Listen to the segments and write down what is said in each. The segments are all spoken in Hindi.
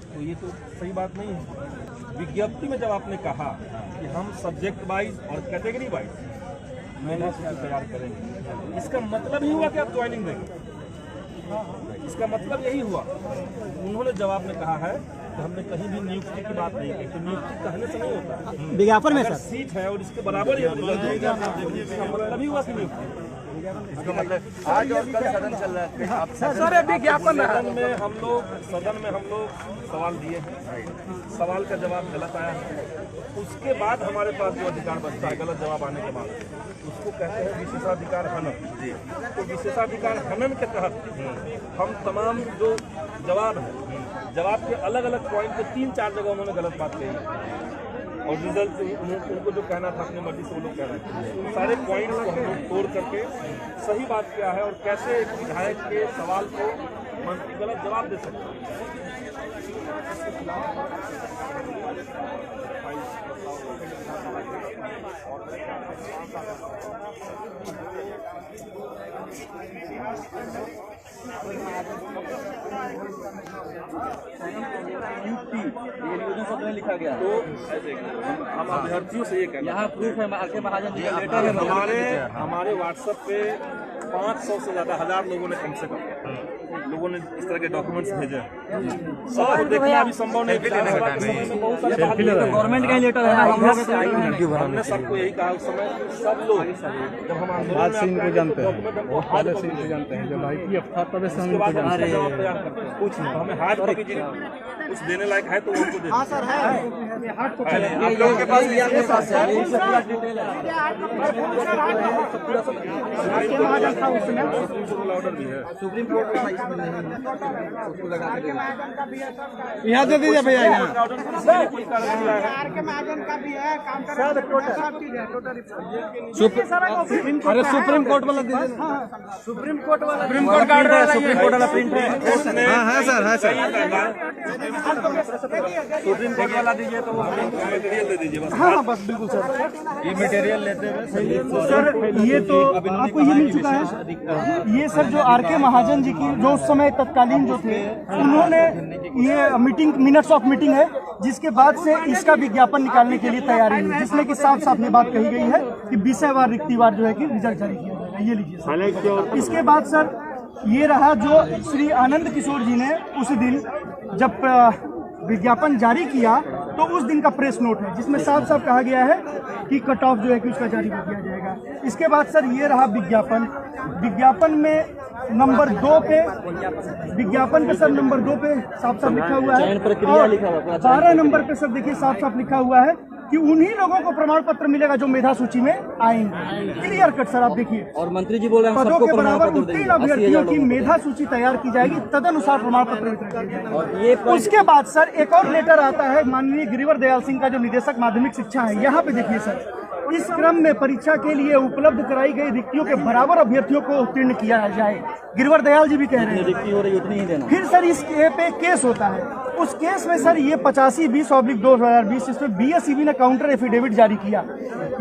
तो ये तो सही बात नहीं है। विज्ञप्ति में जब आपने कहा कि हम सब्जेक्ट वाइज और कैटेगरी वाइज मेधा सूची तैयार करेंगे, इसका मतलब ही हुआ कि आप ज्वाइनिंग देंगे। इसका मतलब यही हुआ। उन्होंने जवाब में कहा है कि हमने कहीं भी नियुक्ति की बात नहीं की। तो नियुक्ति कहने से नहीं होता, विज्ञापन में अगर सर सीट है और इसके बराबर ही इसका मतलब ही हुआ कि नियुक्ति। इसका मतलब आज और कल सदन चल रहा है। सर विज्ञापन सदन में हम लोग सवाल दिए हैं, सवाल का जवाब गलत आया है। उसके बाद हमारे पास जो अधिकार बचता है गलत जवाब आने के बाद, उसको कहते हैं विशेषाधिकार हनन। तो विशेषाधिकार हनन के तहत हम तमाम जो जवाब है, जवाब के अलग अलग पॉइंट पे 3-4 जगह उन्होंने गलत बात कही और रिजल्ट उनको जो कहना था अपनी मर्जी से वो लोग कह रहे थे। उन सारे पॉइंट को हम लोग तोड़ करके सही बात किया है और कैसे एक विधायक के सवाल को मंत्री गलत जवाब दे सकते हैं। लिखा गया तो हम अभ्यर्थियों से ये कहना, यहाँ प्रूफ है आर के महाजन जी का लेटर है। हमारे व्हाट्सएप पे 500 से ज्यादा 1000 लोगों ने कम से कम लोगों ने इस तरह के डॉक्यूमेंट्स भेजे। सब देखना अभी संभव नहीं, गवर्नमेंट का ही लेटर है। हमने सबको यही कहा उस समय, सब लोग जब हम आंदोलन में जानते हैं जब IPF था तब से उसके बाद हम जवाब तैयार करते हैं। कुछ हमें हार्ड कॉपी कुछ देने लायक है तो उनको दे। हाँ सर है, हार्ड कॉपी आप लोगों के पास भी आपके पास है ऑर्डर भी है। सुप्रीम कोर्ट में उसको लगा के यहाँ दे दीजिए भैया। यहाँ आर के महाजन का भी है, काउंटर सब चीज है टोटल। अरे सुप्रीम कोर्ट वाला दीजिए। सुप्रीम कोर्ट वाला सुप्रीम कोर्ट का ऑर्डर है, सुप्रीम कोर्ट वाला प्रिंट है। है सर, है सुप्रीम कोर्ट वाला दीजिए तो मटेरियल दे दीजिए बस। हाँ बस बिल्कुल सर, ये मटेरियल लेते हुए सर ये तो आपको ये मिल चुका है। ये सर जो आर के महाजन जी की जो उस समय तत्कालीन जो थे उन्होंने ये मीटिंग मिनट्स ऑफ मीटिंग है, जिसके बाद से इसका विज्ञापन निकालने के लिए तैयारी हुई, जिसमें कि साफ साफ ये बात कही गई है कि विषयवार रिक्तिवार जो है कि रिजल्ट जारी किया जाएगा। ये लीजिए सर। इसके बाद सर ये रहा जो श्री आनंद किशोर जी ने उस दिन जब विज्ञापन जारी किया तो उस दिन का प्रेस नोट है, जिसमें साफ साफ कहा गया है कि कट ऑफ जो है कि उसका जारी कर दिया जाएगा। इसके बाद सर ये रहा विज्ञापन। विज्ञापन में नंबर 2 पे, विज्ञापन पे सर नंबर 2 पे साफ साफ लिखा हुआ है, और 12 नंबर पे सर देखिए साफ साफ लिखा हुआ है कि उन्हीं लोगों को प्रमाण पत्र मिलेगा जो मेधा सूची में आएंगे। क्लियर कट सर, आप देखिए। और मंत्री जी बोल रहे हैं पदों सबको के प्रमाण बराबर पत्र उत्तीर्ण देंगे। अभ्यर्थियों की मेधा सूची तैयार की जाएगी, तदनुसार प्रमाण पत्र वितरण किया जाएगा। उसके बाद सर एक और लेटर आता है माननीय गिरिवर दयाल सिंह का, जो निदेशक माध्यमिक शिक्षा है। यहाँ पे देखिए सर, इस क्रम में परीक्षा के लिए उपलब्ध कराई गई रिक्तियों के बराबर अभ्यर्थियों को उत्तीर्ण किया जाए। गिरिवर दयाल जी भी कह रहे हैं रिक्ति हो रही उतनी ही देना। फिर सर इस पे केस होता है। उस केस में सर ये 85/20/2020 इसमें BSEB ने काउंटर एफिडेविट जारी किया,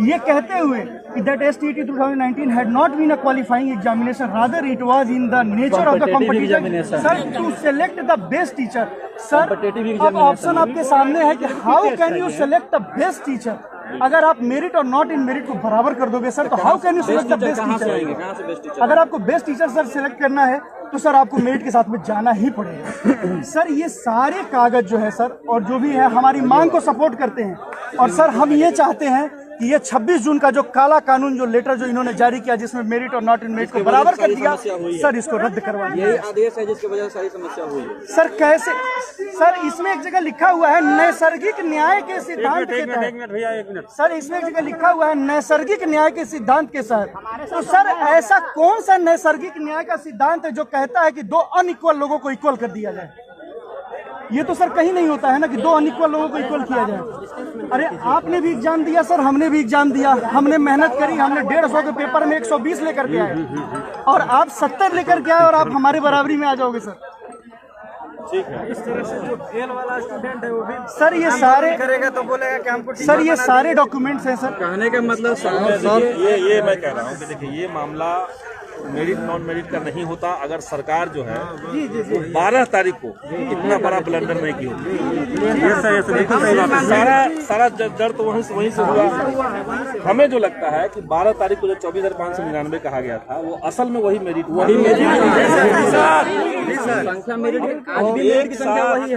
ये कहते हुए कि that STET 2019 had not been a qualifying examination, rather it was in the nature of the competition sir to select the best teacher। Sir अब ऑप्शन आपके सामने है कि how can you select the best teacher. अगर आप मेरिट और नॉट इन मेरिट को बराबर कर दोगे सर, तो how can you select the best teacher. अगर आपको बेस्ट टीचर सर सेलेक्ट करना है तो सर आपको मेरिट के साथ में जाना ही पड़ेगा। सर ये सारे कागज जो है सर और जो भी है हमारी मांग को सपोर्ट करते हैं, और सर हम ये चाहते हैं कि ये 26 जून का जो काला कानून जो लेटर जो इन्होंने जारी किया, जिसमें मेरिट और नॉट इन मेरिट को बराबर कर दिया, सर इसको रद्द करवा दिया। यही आदेश है जिसकी वजह से सारी समस्या हुई है। सर कैसे सर, इसमें एक जगह लिखा हुआ है नैसर्गिक न्याय के सिद्धांत के तहत। सर इसमें एक जगह लिखा हुआ है नैसर्गिक न्याय के सिद्धांत के तहत। तो सर ऐसा कौन सा नैसर्गिक न्याय का सिद्धांत है जो कहता है कि 2 अनइक्वल लोगों को इक्वल कर दिया जाए। ये तो सर कहीं नहीं होता है ना कि 2 अनइक्वल लोगों को इक्वल किया जाए। अरे आपने भी एग्जाम दिया सर, हमने भी एग्जाम दिया, हमने मेहनत करी, हमने 150 के पेपर में 120 लेकर के आए, और आप 70 लेकर के आए और आप हमारे बराबरी में आ जाओगे सर। ठीक है। इस तरह से जो फेल वाला स्टूडेंट है वो भी सर ये सारे करेगा तो बोलेगा कि हमको सर ये सारे डॉक्यूमेंट्स हैं सर। कहने का मतलब ये मैं कह रहा हूँ कि देखिए ये मामला मेरिट नॉन मेरिट का नहीं होता अगर सरकार जो है वो 12 तारीख को इतना बड़ा ब्लंडर नहीं की होती। सारा जड़ तो वहीं से हुआ। हमें जो लगता है कि 12 तारीख को जो 24,599 कहा गया था वो असल में वही मेरिट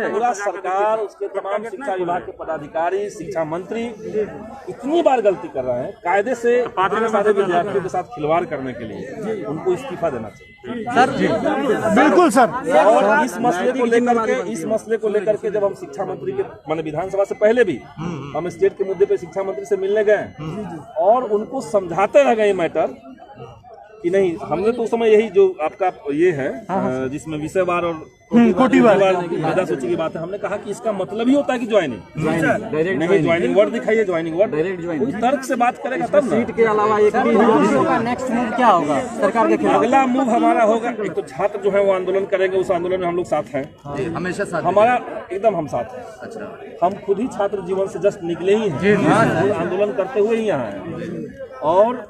पूरा सरकार उसके तमाम शिक्षा विभाग के पदाधिकारी, शिक्षा मंत्री इतनी बार गलती कर रहे हैं कायदे से सारे विद्यार्थियों के साथ खिलवाड़ करने के लिए उनको इस्तीफा देना चाहिए सर। बिल्कुल सर। और इस मसले को लेकर के जब हम शिक्षा मंत्री के माने विधानसभा से पहले भी हम स्टेट के मुद्दे पे शिक्षा मंत्री से मिलने गए और उनको समझाते रह गए मैटर कि नहीं, हमने तो उस समय यही जो आपका ये है जिसमें विषयवार और कोटिवार ज्यादा सोची की बात है, हमने कहा कि इसका मतलब ही होता है कि ज्वाइनिंग नहीं, ज्वाइनिंग वर्ड दिखाइए, ज्वाइनिंग वर्ड कोई तर्क से बात करेगा तब सीट के अलावा एक नेक्स्ट मूव क्या होगा सरकार के खिलाफ? अगला मूव हमारा होगा, एक तो छात्र जो है वो आंदोलन करेंगे, उस आंदोलन में हम लोग साथ हैं, हमेशा साथ हमारा एकदम हम साथ हैं। अच्छा, हम खुद ही छात्र जीवन से जस्ट निकले ही हैं, आंदोलन करते हुए ही यहाँ हैं। और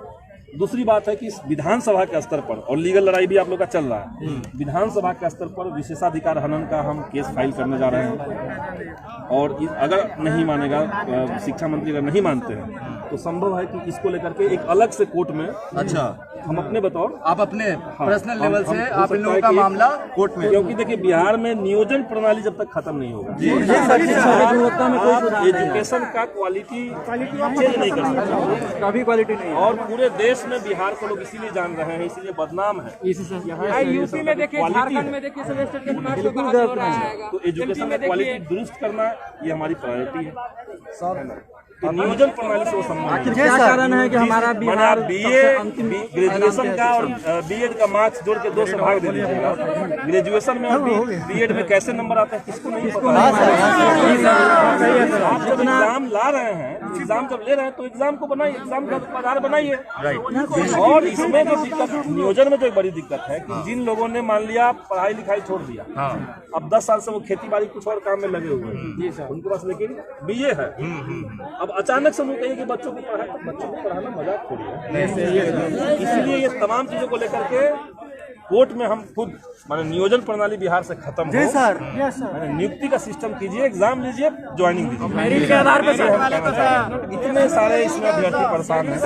दूसरी बात है कि इस विधानसभा के स्तर पर, और लीगल लड़ाई भी आप लोग का चल रहा है, विधानसभा के स्तर पर विशेषाधिकार हनन का हम केस फाइल करने जा रहे हैं। और अगर नहीं मानेगा शिक्षा मंत्री, अगर नहीं मानते हैं तो संभव है कि इसको लेकर के एक अलग से कोर्ट में, अच्छा हम अपने बतौर आप अपने पर्सनल लेवल से आप इन लोगों का मामला कोर्ट में, क्योंकि देखिए बिहार में नियोजन प्रणाली जब तक खत्म नहीं होगा, एजुकेशन का क्वालिटी चेंज नहीं कर सकते, कभी क्वालिटी नहीं। और पूरे देश में बिहार को लोग इसीलिए जान रहे हैं, इसीलिए बदनाम है। यूपी में देखिए, झारखंड में देखिए, तो एजुकेशन का क्वालिटी दुरुस्त करना ये हमारी प्रायोरिटी है। तो नियोजन प्रणाली से वो संबंधित क्या कारण है कि हमारा बिहार ग्रेजुएशन का और बीएड का मार्क्स जोड़ के 2 से भाग दे दीजिएगा। ग्रेजुएशन में बीएड में कैसे नंबर आता है किसको नहीं पता। आप जब एग्जाम ला रहे हैं, एग्जाम जब ले रहे हैं तो एग्जाम को बनाइए, एग्जाम का आधार बनाइए। और इसमें जो दिक्कत, नियोजन में जो एक बड़ी दिक्कत है कि जिन लोगों ने मान लिया पढ़ाई लिखाई छोड़ दिया, अब 10 साल से वो खेती बाड़ी कुछ और काम में लगे हुए हैं, उनके पास लेकिन बीए है, अब अचानक से उनको कहिए कि बच्चों को पढ़ाए, तो बच्चों को पढ़ाना मजाक थोड़ी है। इसलिए ये तमाम चीजों को लेकर के कोर्ट में हम खुद माने नियोजन प्रणाली बिहार से खत्म हो, मैंने नियुक्ति का सिस्टम कीजिए, एग्जाम लीजिए, ज्वाइनिंग दीजिए, मेरिट के आधार पर। इतने सारे इसमें अभ्यर्थी परेशान हैं।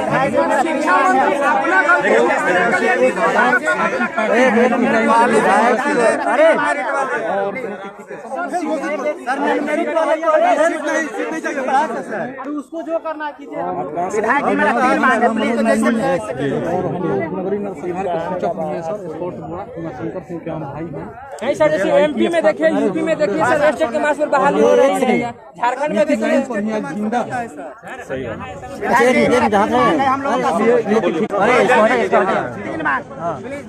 उसको जो करना कीजिए। नहीं सर, जैसे एमपी में देखिए, यूपी में देखिए सर, स्टेट के मार्क्स पर बहाली हो रही है, झारखंड में देखिए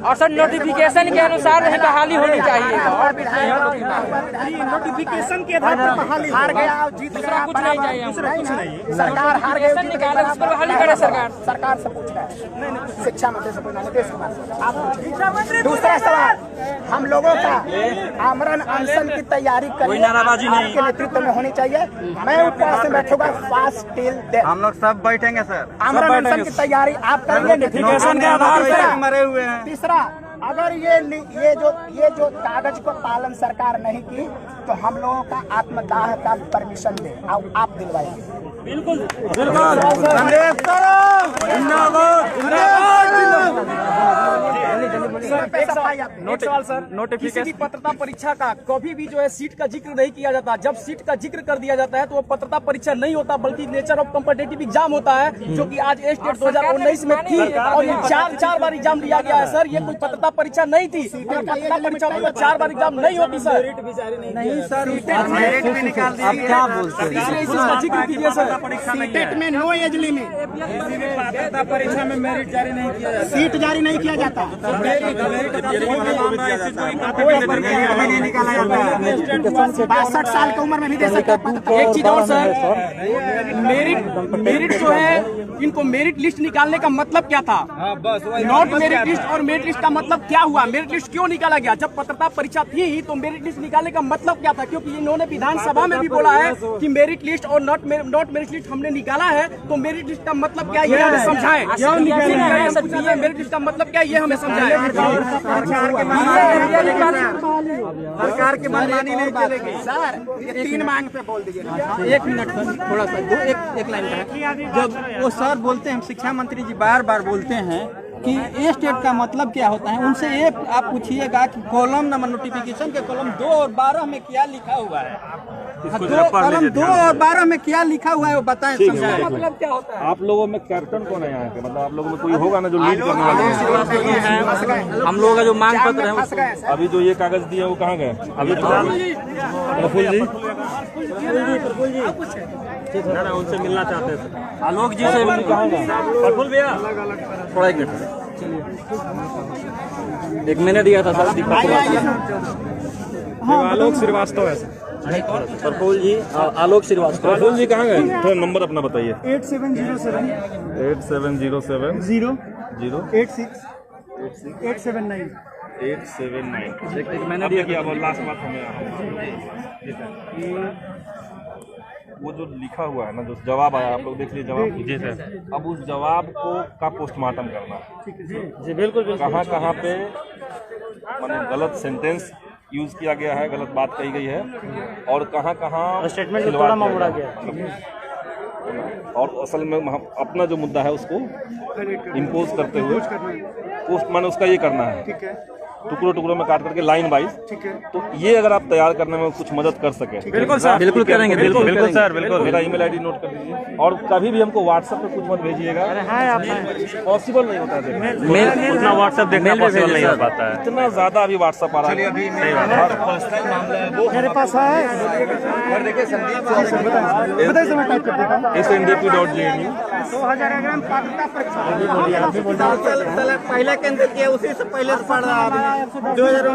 और सर नोटिफिकेशन के अनुसार बहाली होनी चाहिए। नोटिफिकेशन के आधार पर बहाली हार गया, दूसरा कुछ नहीं चाहिए, सरकार हार गई, निकाले उस पर बहाली करे सरकार से पूछ रहा है, शिक्षा मंत्री से पूछना, नीतीश कुमार से आप पूछिए। दूसरा सवाल, हम लोगों का आमरण अनशन की तैयारी करनी आपके नेतृत्व में होनी चाहिए। मैं ऊपर से बैठूंगा फास्ट टिल डेथ, हम लोग सब बैठेंगे सर। आमरण अनशन की तैयारी आप करेंगे नोटिफिकेशन के आधार पर, मरे हुए हैं। तीसरा, अगर ये जो कागज को पालन सरकार नहीं की तो हम लोगों का आत्मदाह का परमिशन दे, आप दिलवाइए। बिल्कुल किसी भी पत्रता परीक्षा का कभी भी जो है सीट का जिक्र नहीं किया जाता। जब सीट का जिक्र कर दिया जाता है तो वो पत्रता परीक्षा नहीं होता, बल्कि नेचर ऑफ कॉम्पिटिटिव एग्जाम होता है, जो कि आज स्टेट 2019 में थी और ये चार बार एग्जाम लिया गया है सर। ये कोई पत्रता परीक्षा नहीं थी। पत्रता परीक्षा में 4 बार एग्जाम नहीं होती सर। नहीं सर, आप क्या बोलते हैं? इसलिए इसका जिक्र कीजिए सर। सीटेट में नो एज लिमिट, पात्रता परीक्षा में मेरिट जारी नहीं किया जाता, सीट जारी नहीं किया जाता। 62 साल की उम्र में भी दे सकते। एक चीज और सर, मेरिट जो है, इनको मेरिट लिस्ट निकालने का मतलब क्या था? नॉट मेरिट लिस्ट और मेरिट लिस्ट का मतलब क्या हुआ? मेरिट लिस्ट क्यों निकाला गया? जब पत्रता परीक्षा थी ही तो मेरिट लिस्ट निकालने का मतलब क्या था? क्योंकि इन्होंने विधानसभा में भी बोला है कि मेरिट लिस्ट और नॉट मेरिट लिस्ट हमने निकाला है, तो मेरिट लिस्ट का मतलब क्या है ये समझाएं। मेरिट लिस्ट का मतलब क्या है ये हमें समझाए। सरकार की मनमानी नहीं चलेगी सर। ये 3 मांग पे बोल दीजिए। 1 मिनट थोड़ा सा एक लाइन का है। जब वो सर बोलते हैं, शिक्षा मंत्री जी बार बार बोलते हैं कि ए स्टेट का मतलब क्या होता है, उनसे ये आप पूछिएगा कि कॉलम नंबर नोटिफिकेशन के कॉलम 2 और 12 में क्या लिखा हुआ है। कॉलम 2 और 12 में क्या लिखा हुआ है वो बताएं, समझाएं। मतलब क्या होता है? आप लोगों में कैप्टन कौन है यहाँ के? मतलब आप लोगों में कोई होगा ना जो लीड करने वाला है? हम लोगों का जो मांग पत्र है फंस गए सर। अभी जो ये कागज दिए वो कहाँ गए? अभी प्रफुल्ल जी ना उनसे मिलना चाहते थे। आलोक जी से कहाँ गए? प्रफुल्ल भैया थोड़ा एक मैंने दिया था सर, आलोक श्रीवास्तव है। प्रफुल्ल जी, आलोक श्रीवास्तव। प्रफुल्ल जी कहाँ गए? थोड़ा नंबर अपना बताइए। 8707 8707 0 0 86 879। 879। मैंने अब देखिए अब लास्ट बात हमें वो जो लिखा हुआ है ना, जो जवाब आया, आप लोग देख लीजिए जवाब। जी सर। अब उस जवाब को का पोस्टमार्टम करना है। जी बिल्कुल। कहाँ पे माने गलत सेंटेंस यूज किया गया है, गलत बात कही गई है, और कहाँ स्टेटमेंट थोड़ा मोड़ा गया, और असल में हम अपना जो मुद्दा है उसको इम्पोज करते हुए पोस्ट माने उसका ये करना है, ठीक है, टुकड़ों टुकड़ों में काट करके लाइन वाइज। ठीक है। तो ये अगर आप तैयार करने में कुछ मदद कर सके। बिल्कुल सर, बिल्कुल करेंगे, बिल्कुल सर, बिल्कुल। मेरा ईमेल आईडी नोट कर लीजिए, और कभी भी हमको व्हाट्सएप पे कुछ मत भेजिएगा। पॉसिबल नहीं होता है, उतना व्हाट्सएप देखना पॉसिबल नहीं हो पाता है। इतना ज्यादा अभी व्हाट्सएप आ रहा है। मेरे पास है, बताइए सर, मैं टाइप कर देता हूँ। SNDP.jnu 2000 ग्राम पात्रता परीक्षा। पहले केंद्र किया, उसी से पहले से पढ़ रहा है। 2000